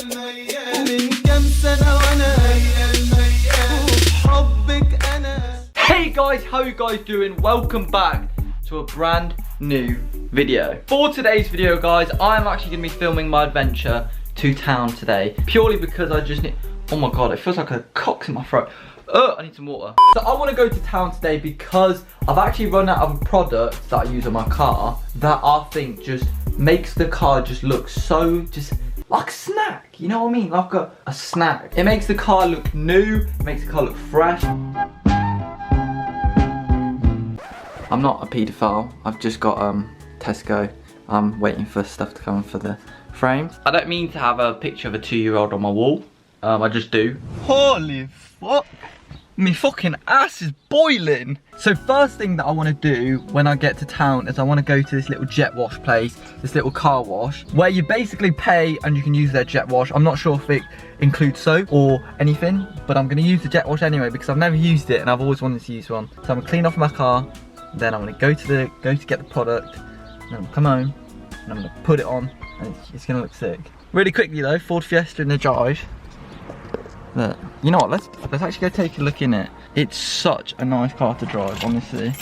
Hey guys, how you guys doing? Welcome back to a brand new video. For today's video guys, I'm actually going to be filming my adventure to town today. Purely because I just need... Oh my god, it feels like a cock's in my throat. I need some water. So I want to go to town today because I've actually run out of a product that I use on my car that I think just makes the car just look so just like a snack. You know what I mean? Like a snack. It makes the car look new. It makes the car look fresh. I'm not a paedophile. I've just got Tesco. I'm waiting for stuff to come for the frames. I don't mean to have a picture of a 2-year-old on my wall. I just do. Holy fuck. Me fucking ass is boiling. So first thing that I want to do when I get to town is I want to go to this little jet wash place, this little car wash, where you basically pay and you can use their jet wash. I'm not sure if it includes soap or anything, but I'm going to use the jet wash anyway because I've never used it and I've always wanted to use one. So I'm going to clean off my car, then I'm going to go to get the product, and I'm going to come home and I'm going to put it on and it's going to look sick. Really quickly though, Ford Fiesta in the drive. Look, you know what, let's actually go take a look in it. It's such a nice car to drive, honestly.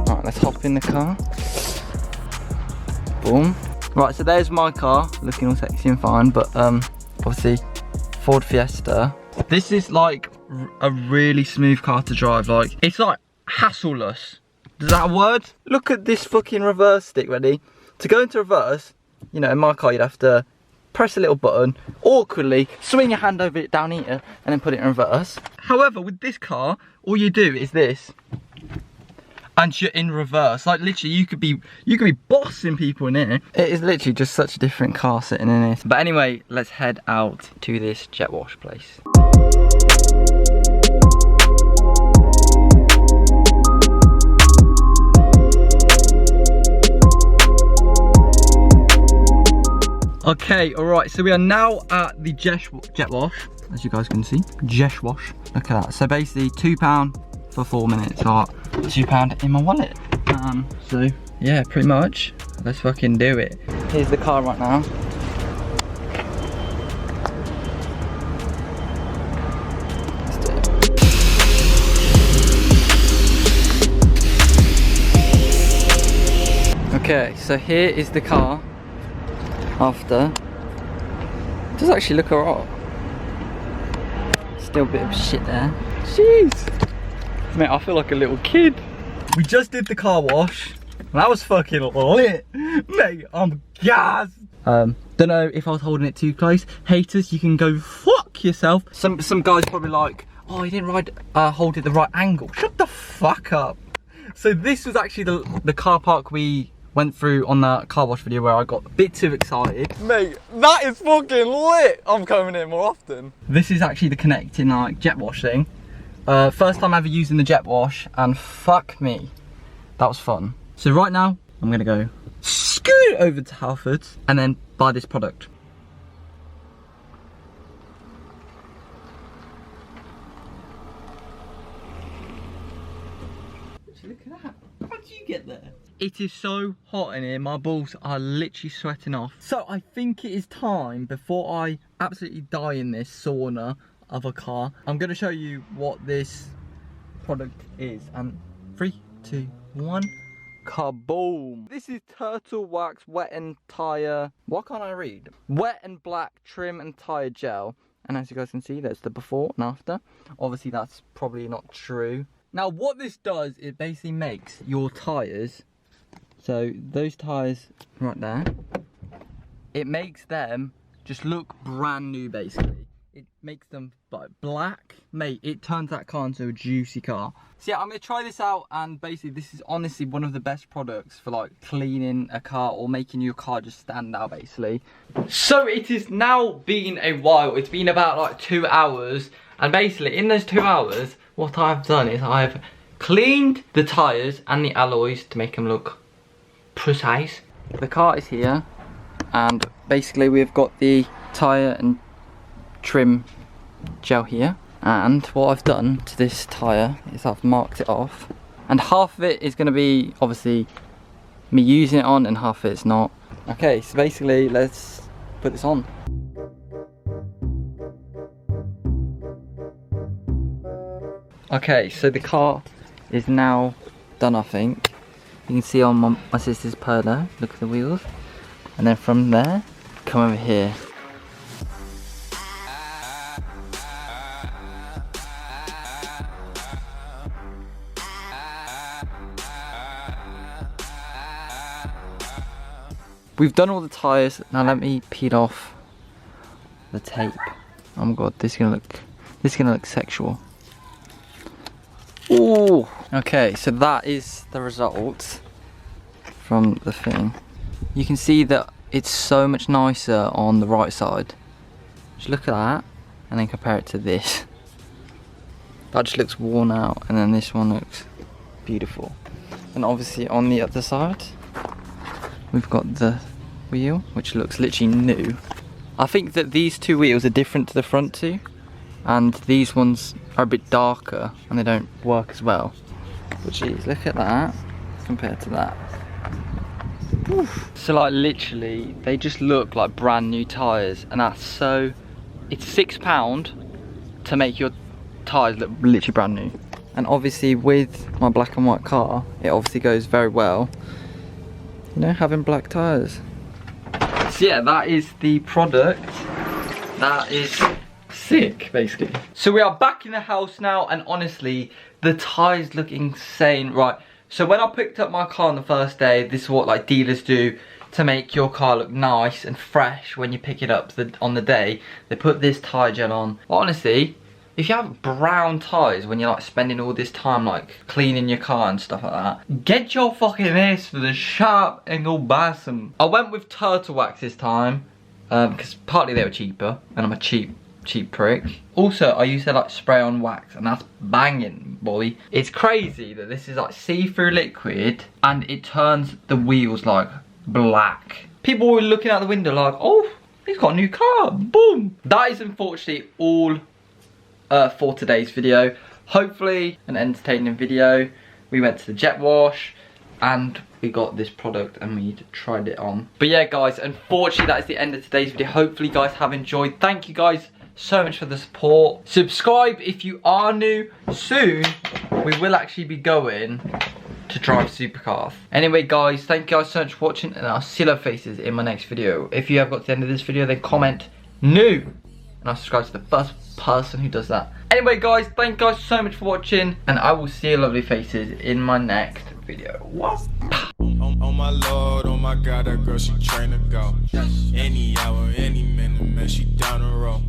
Alright, let's hop in the car. Boom. Right, so there's my car, looking all sexy and fine, but obviously Ford Fiesta. This is like a really smooth car to drive, like it's like hassleless. Is that a word? Look at this fucking reverse stick, ready? To go into reverse, you know, in my car you'd have to press a little button, awkwardly swing your hand over it down here and then put it in reverse. However, with this car, all you do is this and you're in reverse. Like literally you could be bossing people in here. It is literally just such a different car sitting in this. But anyway, let's head out to this jet wash place. Okay, alright, so we are now at the jet wash, as you guys can see. Jet wash. Look at that. So basically £2 for 4 minutes, or £2 in my wallet. So yeah, pretty much. Let's fucking do it. Here's the car right now. Let's do it. Okay, so here is the car after. It does actually look alright. Still a bit of shit there. Jeez. Mate, I feel like a little kid. We just did the car wash. And that was fucking lit. Mate, I'm gassed. Don't know if I was holding it too close. Haters, you can go fuck yourself. Some guys probably like, oh, you didn't hold it the right angle. Shut the fuck up. So this was actually the car park we went through on that car wash video where I got a bit too excited. Mate, that is fucking lit. I'm coming here more often. This is actually the connecting like jet wash thing. First time ever using the jet wash, and fuck me, that was fun. So right now, I'm gonna go scoot over to Halfords and then buy this product. Look at that. How did you get there? It is so hot in here, my balls are literally sweating off. So I think it is time, before I absolutely die in this sauna of a car, I'm going to show you what this product is. And 3, 2, 1, kaboom! This is Turtle Wax Wet and Tyre. What can't I read? Wet and Black Trim and Tyre Gel. And as you guys can see, there's the before and after. Obviously, that's probably not true. Now, what this does, it basically makes your tyres. So those tyres right there, it makes them just look brand new, basically. It makes them like black. Mate, it turns that car into a juicy car. So yeah, I'm gonna try this out, and basically this is honestly one of the best products for like cleaning a car or making your car just stand out, basically. So it is now been a while. It's been about like 2 hours, and basically in those 2 hours, what I've done is I've cleaned the tyres and the alloys to make them look precise. The car is here, and basically we've got the tyre and trim gel here. And what I've done to this tyre is I've marked it off. And half of it is going to be obviously me using it on and half of it's not. Okay, so basically let's put this on. Okay, so the car is now done, I think. You can see on my sister's Polo, look at the wheels. And then from there, come over here. We've done all the tyres. Now let me peel off the tape. Oh my god, this is gonna look sexual. Ooh. Okay, so that is the result from the thing. You can see that it's so much nicer on the right side. Just look at that and then compare it to this. That just looks worn out, and then this one looks beautiful. And obviously on the other side, we've got the wheel, which looks literally new. I think that these two wheels are different to the front two, and these ones are a bit darker and they don't work as well. But geez, look at that compared to that. Oof. So like literally, they just look like brand new tyres, and that's so, it's £6 to make your tyres look literally brand new. And obviously with my black and white car, it obviously goes very well, you know, having black tyres. So yeah, that is the product. That is sick, basically. So we are back in the house now, and honestly, the tyres look insane. Right, so when I picked up my car on the first day, this is what like dealers do to make your car look nice and fresh when you pick it up on the day. They put this tyre gel on. But honestly, if you have brown tyres when you're like spending all this time like cleaning your car and stuff like that, get your fucking ass to the shop and go buy some. I went with turtle wax this time because partly they were cheaper and I'm a cheap prick. Also, I used to like spray on wax, and that's banging, boy. It's crazy that this is like see-through liquid and it turns the wheels like black. People were looking out the window like, oh, he's got a new car, boom. That is unfortunately all for today's video. Hopefully an entertaining video. We went to the jet wash and we got this product and we tried it on. But yeah guys, unfortunately that is the end of today's video. Hopefully you guys have enjoyed. Thank you guys so much for the support. Subscribe if you are new. Soon we will actually be going to drive supercars. Anyway guys, thank you guys so much for watching, and I'll see your faces in my next video. If you have got to the end of this video, then comment new and I'll subscribe to the first person who does that. Anyway guys, thank you guys so much for watching, and I will see your lovely faces in my next video. What? Oh my lord, oh my god, that girl, she trained to go. Any hour, any minute, man, she down the road.